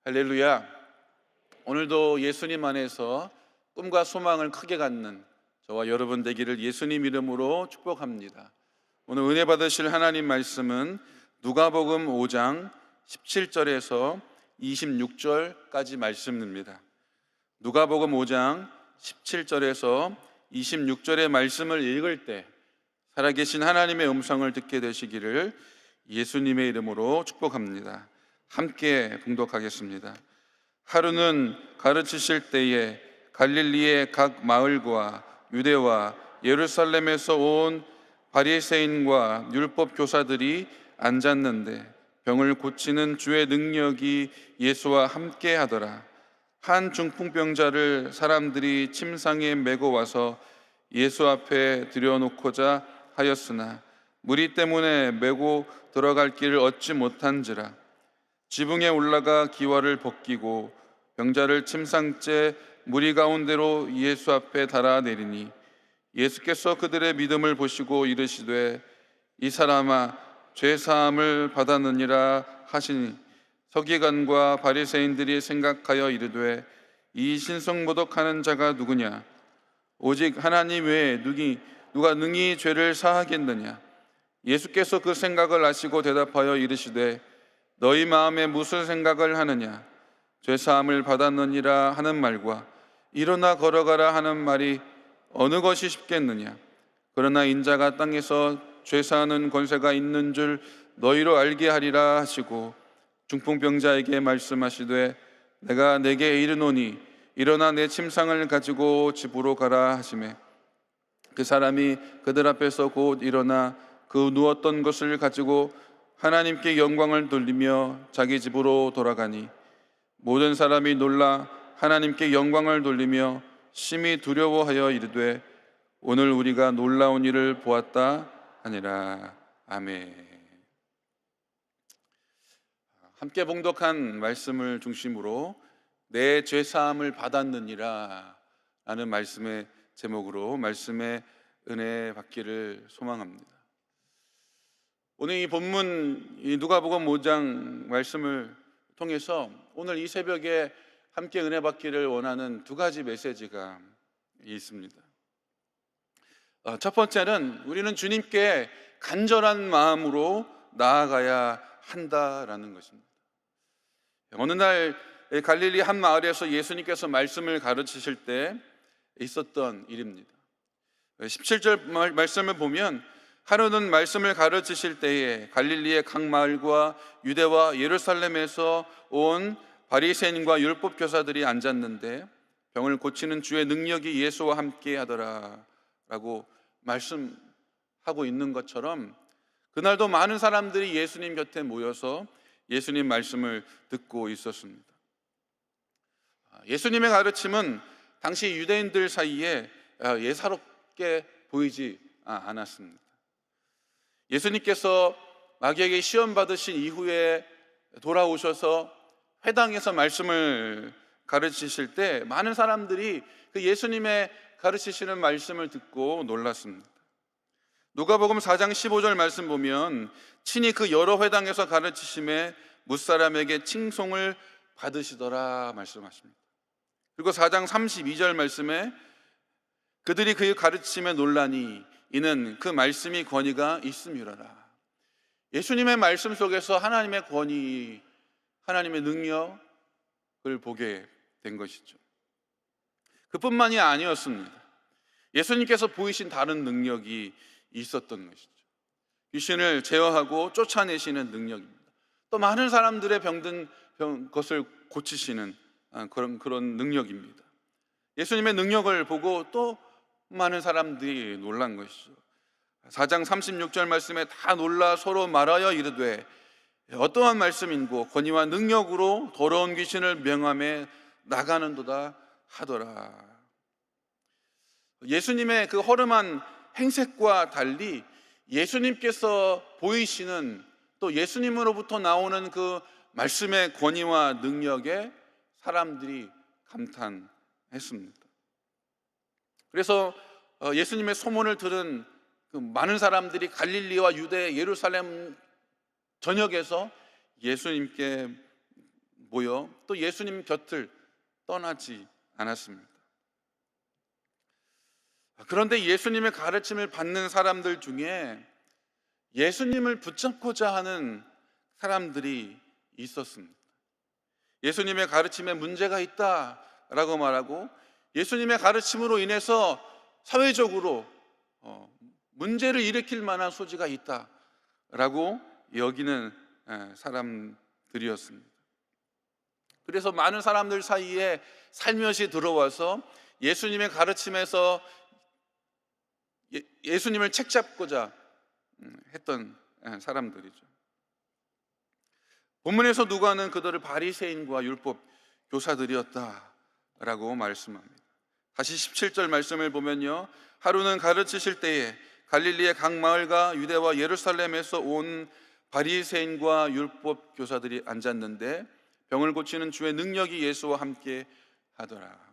할렐루야. 오늘도 예수님 안에서 꿈과 소망을 크게 갖는 저와 여러분 되기를 예수님 이름으로 축복합니다. 오늘 은혜 받으실 하나님 말씀은 누가복음 5장 17절에서 26절까지 말씀입니다. 누가복음 5장 17절에서 26절의 말씀을 읽을 때 살아계신 하나님의 음성을 듣게 되시기를 예수님의 이름으로 축복합니다. 함께 봉독하겠습니다. 하루는 가르치실 때에 갈릴리의 각 마을과 유대와 예루살렘에서 온 바리새인과 율법 교사들이 앉았는데 병을 고치는 주의 능력이 예수와 함께 하더라. 한 중풍병자를 사람들이 침상에 메고 와서 예수 앞에 들여놓고자 하였으나 무리 때문에 메고 들어갈 길을 얻지 못한지라. 지붕에 올라가 기와를 벗기고 병자를 침상째 무리 가운데로 예수 앞에 달아내리니 예수께서 그들의 믿음을 보시고 이르시되 이 사람아 죄 사함을 받았느니라 하시니 서기관과 바리새인들이 생각하여 이르되 이 신성모독하는 자가 누구냐? 오직 하나님 외에 누가 능히 죄를 사하겠느냐? 예수께서 그 생각을 아시고 대답하여 이르시되 너희 마음에 무슨 생각을 하느냐? 죄사함을 받았느니라 하는 말과 일어나 걸어가라 하는 말이 어느 것이 쉽겠느냐? 그러나 인자가 땅에서 죄사하는 권세가 있는 줄 너희로 알게 하리라 하시고 중풍병자에게 말씀하시되 내가 내게 이르노니 일어나 내 침상을 가지고 집으로 가라 하시매 그 사람이 그들 앞에서 곧 일어나 그 누웠던 것을 가지고 하나님께 영광을 돌리며 자기 집으로 돌아가니 모든 사람이 놀라 하나님께 영광을 돌리며 심히 두려워하여 이르되 오늘 우리가 놀라운 일을 보았다 하니라. 아멘. 함께 봉독한 말씀을 중심으로 내 죄사함을 받았느니라 라는 말씀의 제목으로 말씀의 은혜 받기를 소망합니다. 오늘 이 본문 누가복음 5장 말씀을 통해서 오늘 이 새벽에 함께 은혜 받기를 원하는 두 가지 메시지가 있습니다. 첫 번째는 우리는 주님께 간절한 마음으로 나아가야 한다라는 것입니다. 어느 날 갈릴리 한 마을에서 예수님께서 말씀을 가르치실 때 있었던 일입니다. 17절 말씀을 보면 하루는 말씀을 가르치실 때에 갈릴리의 각 마을과 유대와 예루살렘에서 온 바리새인과 율법 교사들이 앉았는데 병을 고치는 주의 능력이 예수와 함께 하더라 라고 말씀하고 있는 것처럼 그날도 많은 사람들이 예수님 곁에 모여서 예수님 말씀을 듣고 있었습니다. 예수님의 가르침은 당시 유대인들 사이에 예사롭게 보이지 않았습니다. 예수님께서 마귀에게 시험 받으신 이후에 돌아오셔서 회당에서 말씀을 가르치실 때 많은 사람들이 그 예수님의 가르치시는 말씀을 듣고 놀랐습니다. 누가복음 4장 15절 말씀 보면 친히 그 여러 회당에서 가르치심에 무사람에게 칭송을 받으시더라 말씀하십니다. 그리고 4장 32절 말씀에 그들이 그의 가르침에 놀라니 이는 그 말씀이 권위가 있음이로라. 예수님의 말씀 속에서 하나님의 권위, 하나님의 능력을 보게 된 것이죠. 그뿐만이 아니었습니다. 예수님께서 보이신 다른 능력이 있었던 것이죠. 귀신을 제어하고 쫓아내시는 능력입니다. 또 많은 사람들의 병든 것을 고치시는 그런 능력입니다. 예수님의 능력을 보고 또 많은 사람들이 놀란 것이죠. 4장 36절 말씀에 다 놀라 서로 말하여 이르되 어떠한 말씀인고 권위와 능력으로 더러운 귀신을 명함에 나가는도다 하더라. 예수님의 그 허름한 행색과 달리 예수님께서 보이시는 또 예수님으로부터 나오는 그 말씀의 권위와 능력에 사람들이 감탄했습니다. 그래서 예수님의 소문을 들은 그 많은 사람들이 갈릴리와 유대, 예루살렘 전역에서 예수님께 모여 또 예수님 곁을 떠나지 않았습니다. 그런데 예수님의 가르침을 받는 사람들 중에 예수님을 붙잡고자 하는 사람들이 있었습니다. 예수님의 가르침에 문제가 있다라고 말하고 예수님의 가르침으로 인해서 사회적으로 문제를 일으킬 만한 소지가 있다라고 여기는 사람들이었습니다. 그래서 많은 사람들 사이에 살며시 들어와서 예수님의 가르침에서 예수님을 책잡고자 했던 사람들이죠. 본문에서 누가는 그들을 바리새인과 율법 교사들이었다라고 말씀합니다. 다시 17절 말씀을 보면요, 하루는 가르치실 때에 갈릴리의 각 마을과 유대와 예루살렘에서 온 바리새인과 율법 교사들이 앉았는데 병을 고치는 주의 능력이 예수와 함께 하더라.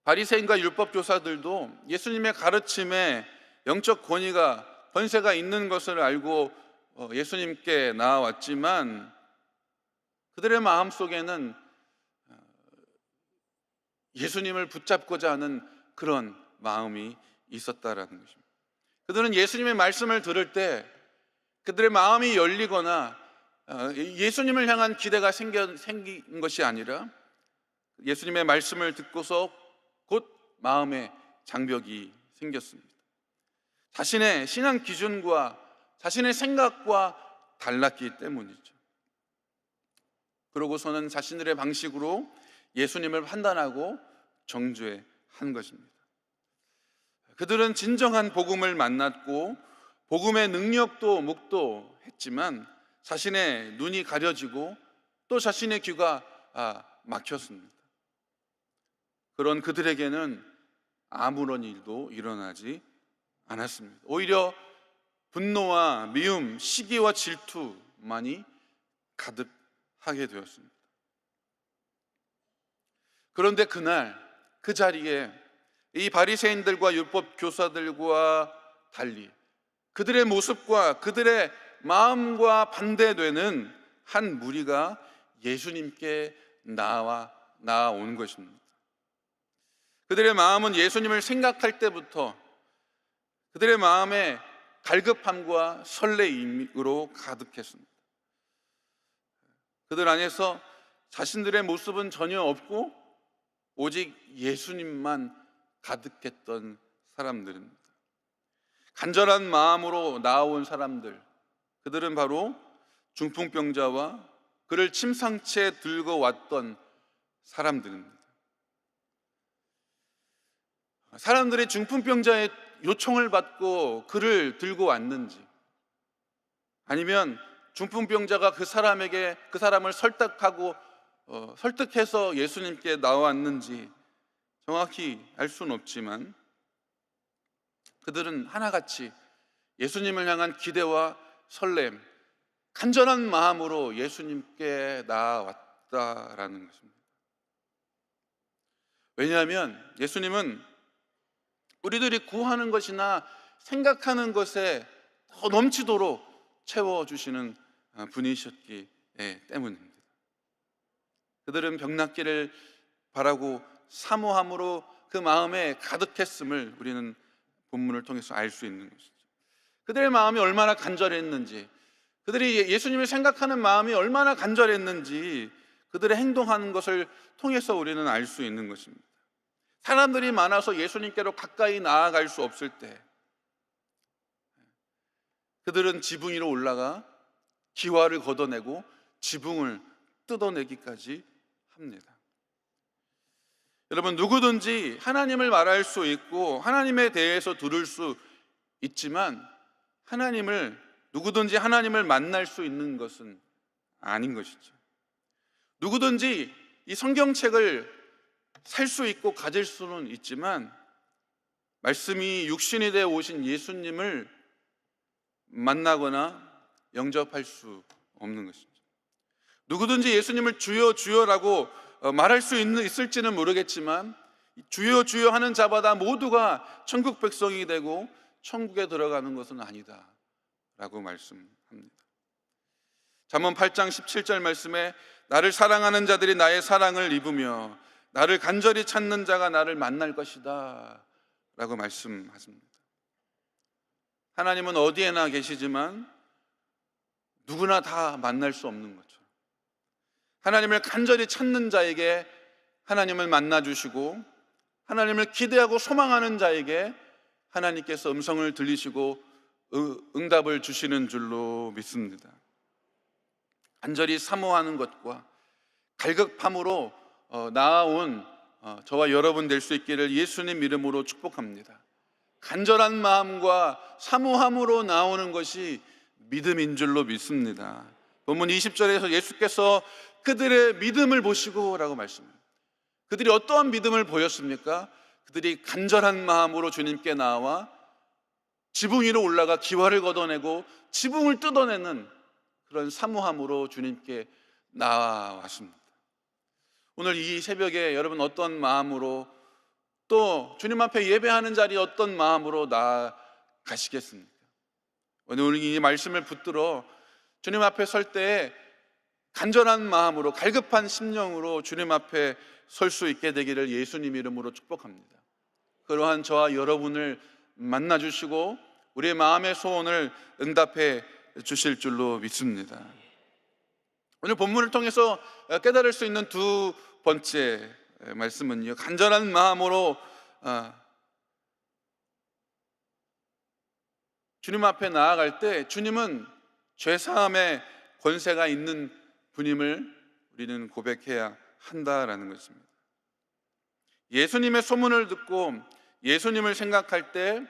바리새인과 율법 교사들도 예수님의 가르침에 영적 권세가 있는 것을 알고 예수님께 나아왔지만 그들의 마음속에는 예수님을 붙잡고자 하는 그런 마음이 있었다라는 것입니다. 그들은 예수님의 말씀을 들을 때 그들의 마음이 열리거나 예수님을 향한 기대가 생긴 것이 아니라 예수님의 말씀을 듣고서 곧 마음에 장벽이 생겼습니다. 자신의 신앙 기준과 자신의 생각과 달랐기 때문이죠. 그러고서는 자신들의 방식으로 예수님을 판단하고 정죄한 것입니다. 그들은 진정한 복음을 만났고 복음의 능력도 묵도했지만 자신의 눈이 가려지고 또 자신의 귀가 막혔습니다. 그런 그들에게는 아무런 일도 일어나지 않았습니다. 오히려 분노와 미움, 시기와 질투만이 가득하게 되었습니다. 그런데 그날 그 자리에 이 바리새인들과 율법 교사들과 달리 그들의 모습과 그들의 마음과 반대되는 한 무리가 예수님께 나아온 것입니다. 그들의 마음은 예수님을 생각할 때부터 그들의 마음에 갈급함과 설레임으로 가득했습니다. 그들 안에서 자신들의 모습은 전혀 없고 오직 예수님만 가득했던 사람들입니다. 간절한 마음으로 나아온 사람들, 그들은 바로 중풍병자와 그를 침상치에 들고 왔던 사람들입니다. 사람들이 중풍병자의 요청을 받고 그를 들고 왔는지, 아니면 중풍병자가 그 사람을 설득해서 예수님께 나왔는지 정확히 알 수는 없지만 그들은 하나같이 예수님을 향한 기대와 설렘, 간절한 마음으로 예수님께 나아왔다라는 것입니다. 왜냐하면 예수님은 우리들이 구하는 것이나 생각하는 것에 더 넘치도록 채워주시는 분이셨기 때문입니다. 그들은 병낫기를 바라고 사모함으로 그 마음에 가득했음을 우리는 본문을 통해서 알 수 있는 것이죠. 그들의 마음이 얼마나 간절했는지, 그들이 예수님을 생각하는 마음이 얼마나 간절했는지 그들의 행동하는 것을 통해서 우리는 알 수 있는 것입니다. 사람들이 많아서 예수님께로 가까이 나아갈 수 없을 때 그들은 지붕 위로 올라가 기와를 걷어내고 지붕을 뜯어내기까지 합니다. 여러분, 누구든지 하나님을 말할 수 있고 하나님에 대해서 들을 수 있지만 누구든지 하나님을 만날 수 있는 것은 아닌 것이죠. 누구든지 이 성경책을 살 수 있고 가질 수는 있지만 말씀이 육신이 되어 오신 예수님을 만나거나 영접할 수 없는 것이죠. 누구든지 예수님을 주여 주여라고 말할 수 있을지는 모르겠지만 주여 주여 하는 자마다 모두가 천국 백성이 되고 천국에 들어가는 것은 아니다 라고 말씀합니다. 잠언 8장 17절 말씀에 나를 사랑하는 자들이 나의 사랑을 입으며 나를 간절히 찾는 자가 나를 만날 것이다 라고 말씀하십니다. 하나님은 어디에나 계시지만 누구나 다 만날 수 없는 거죠. 하나님을 간절히 찾는 자에게 하나님을 만나 주시고, 하나님을 기대하고 소망하는 자에게 하나님께서 음성을 들리시고 응답을 주시는 줄로 믿습니다. 간절히 사모하는 것과 갈급함으로 나아온 저와 여러분 될 수 있기를 예수님 이름으로 축복합니다. 간절한 마음과 사모함으로 나오는 것이 믿음인 줄로 믿습니다. 본문 20절에서 예수께서 그들의 믿음을 보시고 라고 말씀합니다. 그들이 어떠한 믿음을 보였습니까? 그들이 간절한 마음으로 주님께 나와 지붕 위로 올라가 기와를 걷어내고 지붕을 뜯어내는 그런 사모함으로 주님께 나아왔습니다. 오늘 이 새벽에 여러분 어떤 마음으로, 또 주님 앞에 예배하는 자리에 어떤 마음으로 나아가시겠습니까? 오늘 이 말씀을 붙들어 주님 앞에 설 때에 간절한 마음으로, 갈급한 심령으로 주님 앞에 설 수 있게 되기를 예수님 이름으로 축복합니다. 그러한 저와 여러분을 만나 주시고 우리의 마음의 소원을 응답해 주실 줄로 믿습니다. 오늘 본문을 통해서 깨달을 수 있는 두 번째 말씀은요, 간절한 마음으로 주님 앞에 나아갈 때 주님은 죄사함의 권세가 있는 분임을 우리는 고백해야 한다라는 것입니다. 예수님의 소문을 듣고 예수님을 생각할 때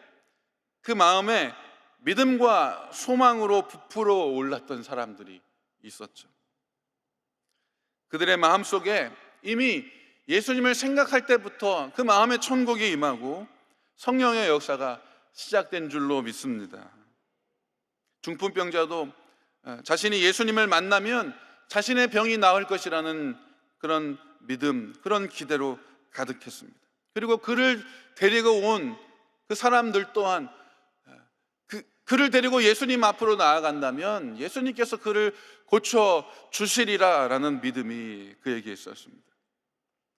그 마음에 믿음과 소망으로 부풀어 올랐던 사람들이 있었죠. 그들의 마음속에 이미 예수님을 생각할 때부터 그 마음의 천국이 임하고 성령의 역사가 시작된 줄로 믿습니다. 중풍병자도 자신이 예수님을 만나면 자신의 병이 나을 것이라는 그런 믿음, 그런 기대로 가득했습니다. 그리고 그를 데리고 온 그 사람들 또한 그를 데리고 예수님 앞으로 나아간다면 예수님께서 그를 고쳐 주시리라라는 믿음이 그에게 있었습니다.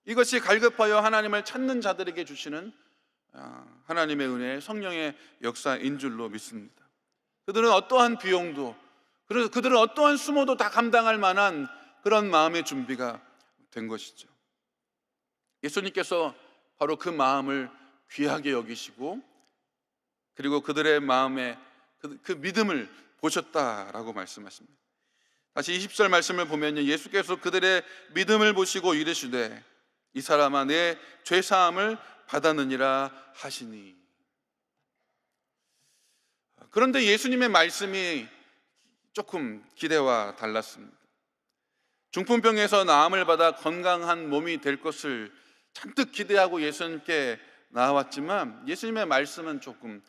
이것이 갈급하여 하나님을 찾는 자들에게 주시는 하나님의 은혜, 성령의 역사인 줄로 믿습니다. 그들은 어떠한 비용도, 그래서 그들은 어떠한 수모도 다 감당할 만한 그런 마음의 준비가 된 것이죠. 예수님께서 바로 그 마음을 귀하게 여기시고, 그리고 그들의 마음에 그 믿음을 보셨다라고 말씀하십니다. 다시 20절 말씀을 보면요, 예수께서 그들의 믿음을 보시고 이르시되 이 사람아 내 죄사함을 받았느니라 하시니. 그런데 예수님의 말씀이 조금 기대와 달랐습니다. 중풍병에서 나음을 받아 건강한 몸이 될 것을 잔뜩 기대하고 예수님께 나왔지만 예수님의 말씀은 조금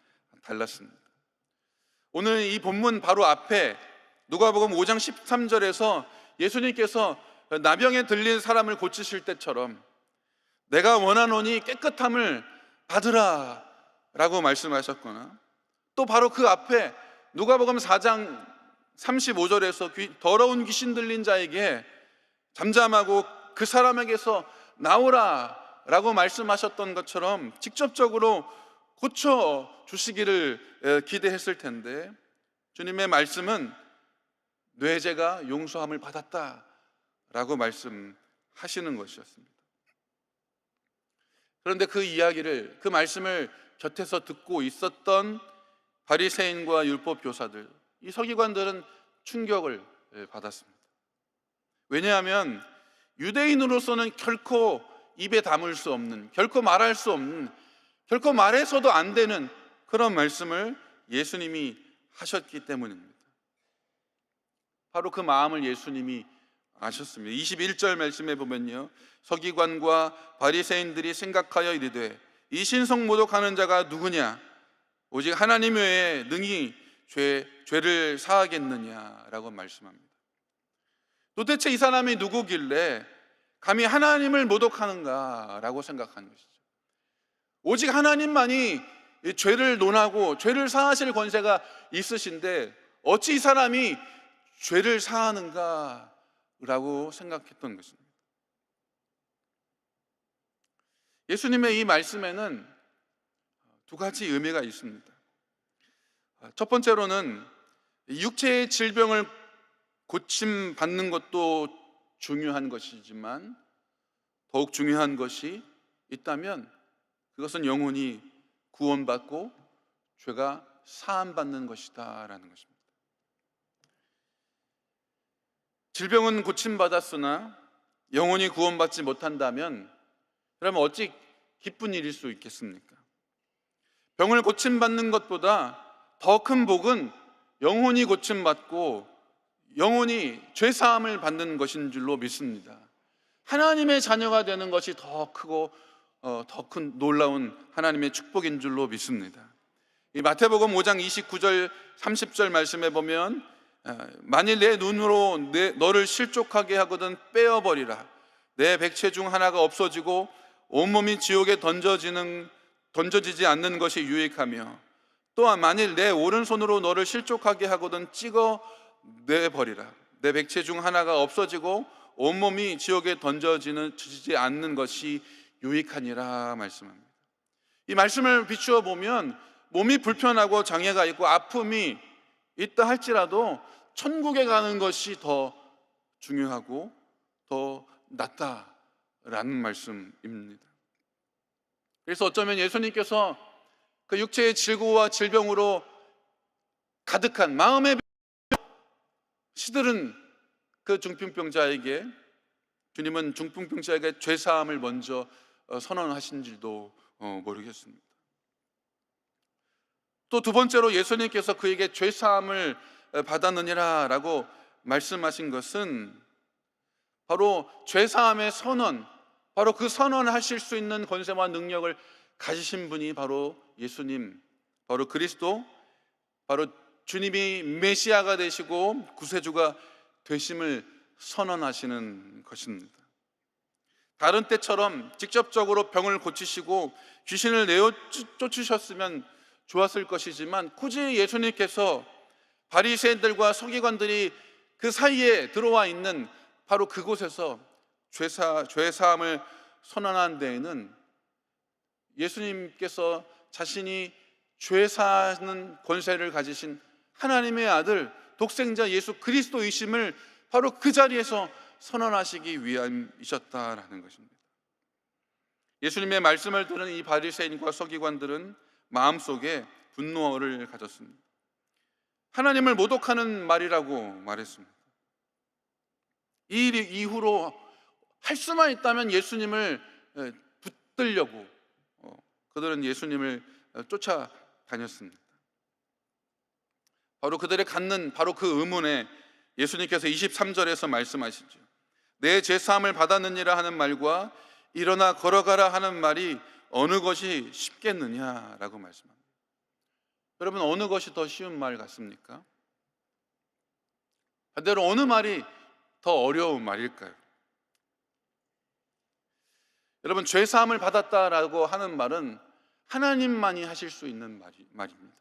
달랐습니다. 오늘 이 본문 바로 앞에 누가복음 5장 13절에서 예수님께서 나병에 들린 사람을 고치실 때처럼 내가 원하노니 깨끗함을 받으라 라고 말씀하셨거나, 또 바로 그 앞에 누가복음 4장 35절에서 더러운 귀신 들린 자에게 잠잠하고 그 사람에게서 나오라 라고 말씀하셨던 것처럼 직접적으로 고쳐 주시기를 기대했을 텐데, 주님의 말씀은 뇌제가 용서함을 받았다라고 말씀하시는 것이었습니다. 그런데 그 이야기를, 그 말씀을 곁에서 듣고 있었던 바리새인과 율법 교사들, 이 서기관들은 충격을 받았습니다. 왜냐하면 유대인으로서는 결코 입에 담을 수 없는, 결코 말할 수 없는, 결코 말해서도 안 되는 그런 말씀을 예수님이 하셨기 때문입니다. 바로 그 마음을 예수님이 아셨습니다. 21절 말씀에 보면요, 서기관과 바리새인들이 생각하여 이르되 이 신성 모독하는 자가 누구냐? 오직 하나님 외에 능히 죄를 사하겠느냐라고 말씀합니다. 도대체 이 사람이 누구길래 감히 하나님을 모독하는가라고 생각하는 것이죠. 오직 하나님만이 죄를 논하고 죄를 사하실 권세가 있으신데 어찌 이 사람이 죄를 사하는가라고 생각했던 것입니다. 예수님의 이 말씀에는 두 가지 의미가 있습니다. 첫 번째로는 육체의 질병을 고침받는 것도 중요한 것이지만 더욱 중요한 것이 있다면 그것은 영혼이 구원받고 죄가 사함받는 것이다 라는 것입니다. 질병은 고침받았으나 영혼이 구원받지 못한다면 그러면 어찌 기쁜 일일 수 있겠습니까? 병을 고침받는 것보다 더 큰 복은 영혼이 고침받고 영혼이 죄사함을 받는 것인 줄로 믿습니다. 하나님의 자녀가 되는 것이 더 크고 더 큰 놀라운 하나님의 축복인 줄로 믿습니다. 이 마태복음 5장 29절 30절 말씀에 보면 만일 내 눈으로 너를 실족하게 하거든 빼어버리라. 내 백체 중 하나가 없어지고 온몸이 지옥에 던져지지 않는 것이 유익하며 또한 만일 내 오른손으로 너를 실족하게 하거든 찍어 내버리라. 내 백체 중 하나가 없어지고 온몸이 지옥에 던져지지 않는 것이 유익하니라 말씀합니다. 이 말씀을 비추어 보면 몸이 불편하고 장애가 있고 아픔이 있다 할지라도 천국에 가는 것이 더 중요하고 더 낫다라는 말씀입니다. 그래서 어쩌면 예수님께서 그 육체의 질고와 질병으로 가득한 마음의 시들은 그 중풍병자에게 주님은 중풍병자에게 죄사함을 먼저 선언하신 줄도 모르겠습니다. 또 두 번째로 예수님께서 그에게 죄사함을 받았느니라 라고 말씀하신 것은 바로 죄사함의 선언, 바로 그 선언하실 수 있는 권세와 능력을 가지신 분이 바로 예수님, 바로 그리스도, 바로 주님이 메시아가 되시고 구세주가 되심을 선언하시는 것입니다. 다른 때처럼 직접적으로 병을 고치시고 귀신을 내어 쫓으셨으면 좋았을 것이지만 굳이 예수님께서 바리새인들과 서기관들이 그 사이에 들어와 있는 바로 그곳에서 죄사함을 선언한 데에는 예수님께서 자신이 죄사하는 권세를 가지신 하나님의 아들 독생자 예수 그리스도이심을 바로 그 자리에서 선언하시기 위함이셨다라는 것입니다. 예수님의 말씀을 들은 이 바리새인과 서기관들은 마음속에 분노를 가졌습니다. 하나님을 모독하는 말이라고 말했습니다. 이 일 이후로 할 수만 있다면 예수님을 붙들려고 그들은 예수님을 쫓아다녔습니다. 바로 그들의 갖는 바로 그 의문에 예수님께서 23절에서 말씀하시죠. 내 죄사함을 받았느니라 하는 말과 일어나 걸어가라 하는 말이 어느 것이 쉽겠느냐라고 말씀합니다. 여러분, 어느 것이 더 쉬운 말 같습니까? 반대로 어느 말이 더 어려운 말일까요? 여러분, 죄사함을 받았다라고 하는 말은 하나님만이 하실 수 있는 말입니다.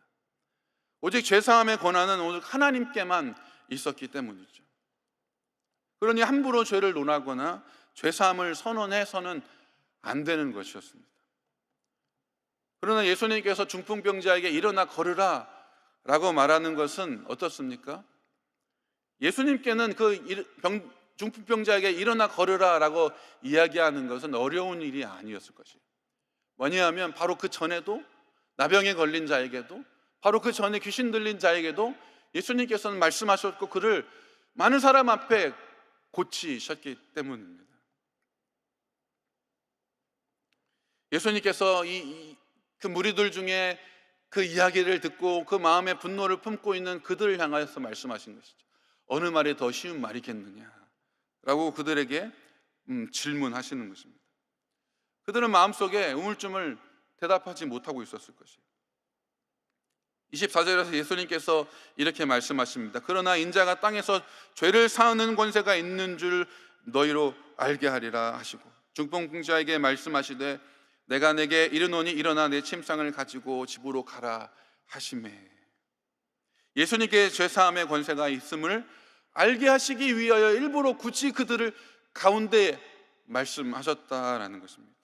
오직 죄사함의 권한은 오직 하나님께만 있었기 때문이죠. 그러니 함부로 죄를 논하거나 죄사함을 선언해서는 안 되는 것이었습니다. 그러나 예수님께서 중풍병자에게 일어나 걸으라 라고 말하는 것은 어떻습니까? 예수님께는 그 중풍병자에게 일어나 걸으라 라고 이야기하는 것은 어려운 일이 아니었을 것이에요. 뭐냐면 바로 그 전에도 나병에 걸린 자에게도 바로 그 전에 귀신 들린 자에게도 예수님께서는 말씀하셨고 그를 많은 사람 앞에 고치셨기 때문입니다. 예수님께서 그 무리들 중에 그 이야기를 듣고 그 마음의 분노를 품고 있는 그들을 향하여서 말씀하신 것이죠. 어느 말이 더 쉬운 말이겠느냐 라고 그들에게 질문하시는 것입니다. 그들은 마음속에 우물쭈물 대답하지 못하고 있었을 것이에요. 24절에서 예수님께서 이렇게 말씀하십니다. 그러나 인자가 땅에서 죄를 사하는 권세가 있는 줄 너희로 알게 하리라 하시고 중풍병자에게 말씀하시되 내가 내게 이르노니 일어나 내 침상을 가지고 집으로 가라 하시매. 예수님께 죄사함의 권세가 있음을 알게 하시기 위하여 일부러 굳이 그들을 가운데 말씀하셨다라는 것입니다.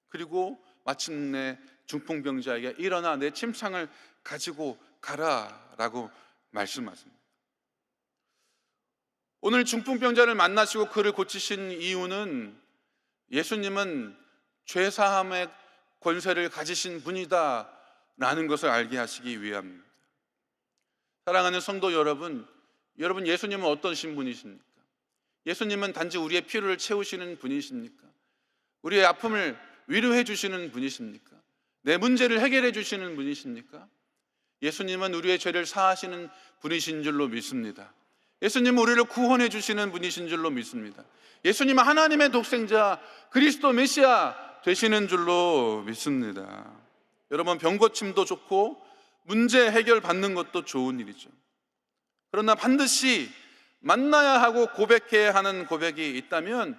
그리고 마침내 중풍병자에게 일어나 내 침상을 가지고 가라라고 말씀하십니다. 오늘 중풍병자를 만나시고 그를 고치신 이유는 예수님은 죄사함의 권세를 가지신 분이다라는 것을 알게 하시기 위함입니다. 사랑하는 성도 여러분, 예수님은 어떠신 분이십니까? 예수님은 단지 우리의 필요를 채우시는 분이십니까? 우리의 아픔을 위로해 주시는 분이십니까? 내 문제를 해결해 주시는 분이십니까? 예수님은 우리의 죄를 사하시는 분이신 줄로 믿습니다. 예수님은 우리를 구원해 주시는 분이신 줄로 믿습니다. 예수님은 하나님의 독생자 그리스도 메시아 되시는 줄로 믿습니다. 여러분, 병 고침도 좋고 문제 해결 받는 것도 좋은 일이죠. 그러나 반드시 만나야 하고 고백해야 하는 고백이 있다면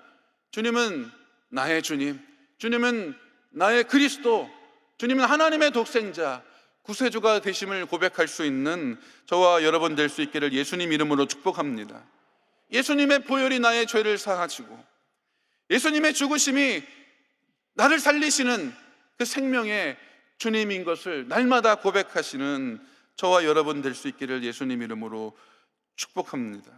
주님은 나의 주님, 주님은 나의 그리스도, 주님은 하나님의 독생자 구세주가 되심을 고백할 수 있는 저와 여러분 될 수 있기를 예수님 이름으로 축복합니다. 예수님의 보혈이 나의 죄를 사하시고 예수님의 죽으심이 나를 살리시는 그 생명의 주님인 것을 날마다 고백하시는 저와 여러분 될 수 있기를 예수님 이름으로 축복합니다.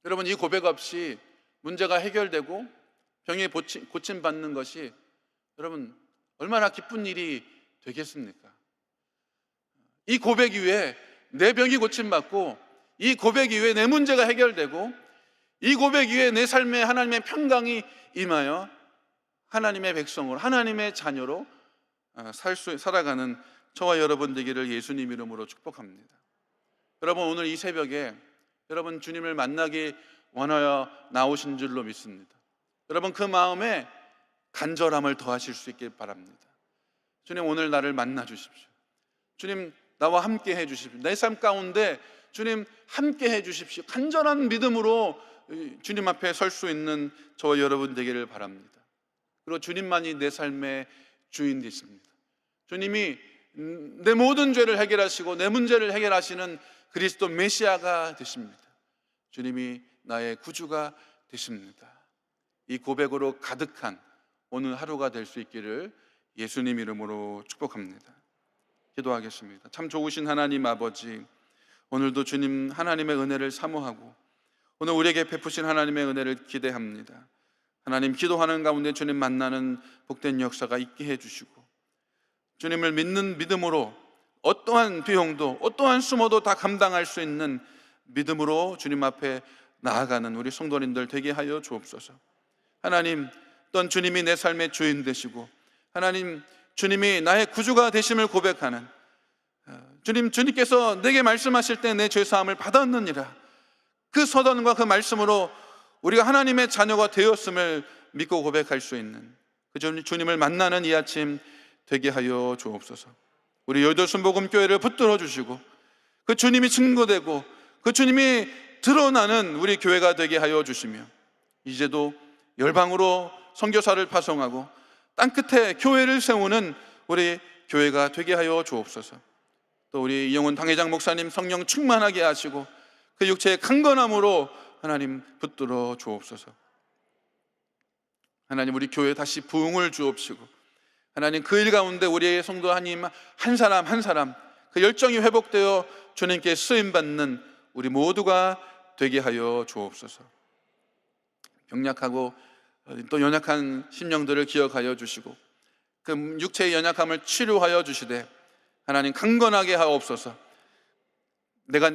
여러분, 이 고백 없이 문제가 해결되고 병이 고침받는 것이 여러분 얼마나 기쁜 일이 되겠습니까? 이 고백 이후에 내 병이 고침받고, 이 고백 이후에 내 문제가 해결되고, 이 고백 이후에 내 삶에 하나님의 평강이 임하여 하나님의 백성으로, 하나님의 자녀로 살아가는 저와 여러분 되기를 예수님 이름으로 축복합니다. 여러분, 오늘 이 새벽에 여러분 주님을 만나기 원하여 나오신 줄로 믿습니다. 여러분, 그 마음에 간절함을 더하실 수 있길 바랍니다. 주님, 오늘 나를 만나 주십시오. 주님, 나와 함께 해 주십시오. 내 삶 가운데 주님 함께 해 주십시오. 간절한 믿음으로 주님 앞에 설 수 있는 저와 여러분 되기를 바랍니다. 그리고 주님만이 내 삶의 주인 되십니다. 주님이 내 모든 죄를 해결하시고 내 문제를 해결하시는 그리스도 메시아가 되십니다. 주님이 나의 구주가 되십니다. 이 고백으로 가득한 오늘 하루가 될 수 있기를 예수님 이름으로 축복합니다. 기도하겠습니다. 참 좋으신 하나님 아버지, 오늘도 주님 하나님의 은혜를 사모하고 오늘 우리에게 베푸신 하나님의 은혜를 기대합니다. 하나님, 기도하는 가운데 주님 만나는 복된 역사가 있게 해주시고 주님을 믿는 믿음으로 어떠한 비용도 어떠한 수모도 다 감당할 수 있는 믿음으로 주님 앞에 나아가는 우리 성도님들 되게 하여 주옵소서. 하나님, 어떤 주님이 내 삶의 주인 되시고 하나님, 주님이 나의 구주가 되심을 고백하는 주님께서 내게 말씀하실 때 내 죄사함을 받았느니라, 그 서던과 그 말씀으로 우리가 하나님의 자녀가 되었음을 믿고 고백할 수 있는 그 주님을 만나는 이 아침 되게 하여 주옵소서. 우리 여의도 순복음교회를 붙들어 주시고 그 주님이 증거되고 그 주님이 드러나는 우리 교회가 되게 하여 주시며, 이제도 열방으로 선교사를 파송하고 땅끝에 교회를 세우는 우리 교회가 되게 하여 주옵소서. 또 우리 이영훈 당회장 목사님 성령 충만하게 하시고 그 육체의 강건함으로 하나님 붙들어 주옵소서. 하나님, 우리 교회에 다시 부흥을 주옵시고 하나님, 그 일 가운데 우리의 성도 하나님 한 사람 한 사람 그 열정이 회복되어 주님께 쓰임받는 우리 모두가 되게 하여 주옵소서. 병약하고 또 연약한 심령들을 기억하여 주시고 그 육체의 연약함을 치료하여 주시되 하나님 강건하게 하옵소서. 내가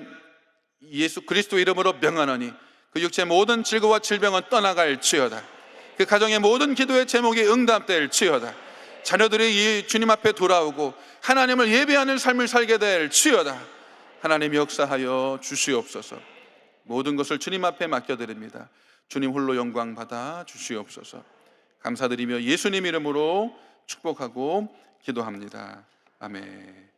예수 그리스도 이름으로 명하노니 그 육체의 모든 질고와 질병은 떠나갈지어다. 그 가정의 모든 기도의 제목이 응답될지어다. 자녀들이 이 주님 앞에 돌아오고 하나님을 예배하는 삶을 살게 될지어다. 하나님 역사하여 주시옵소서. 모든 것을 주님 앞에 맡겨드립니다. 주님 홀로 영광 받아 주시옵소서. 감사드리며 예수님 이름으로 축복하고 기도합니다. 아멘.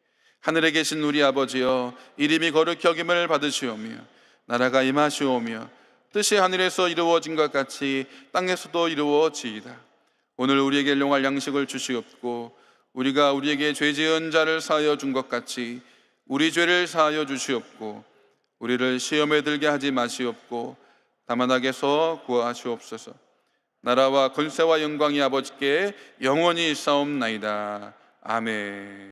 하늘에 계신 우리 아버지여, 이름이 거룩히 여김을 받으시오며 나라가 임하시오며 뜻이 하늘에서 이루어진 것 같이 땅에서도 이루어지이다. 오늘 우리에게 일용할 양식을 주시옵고 우리가 우리에게 죄 지은 자를 사하여 준 것 같이 우리 죄를 사하여 주시옵고 우리를 시험에 들게 하지 마시옵고 다만 악에서 구하시옵소서. 나라와 권세와 영광이 아버지께 영원히 있사옵나이다. 아멘.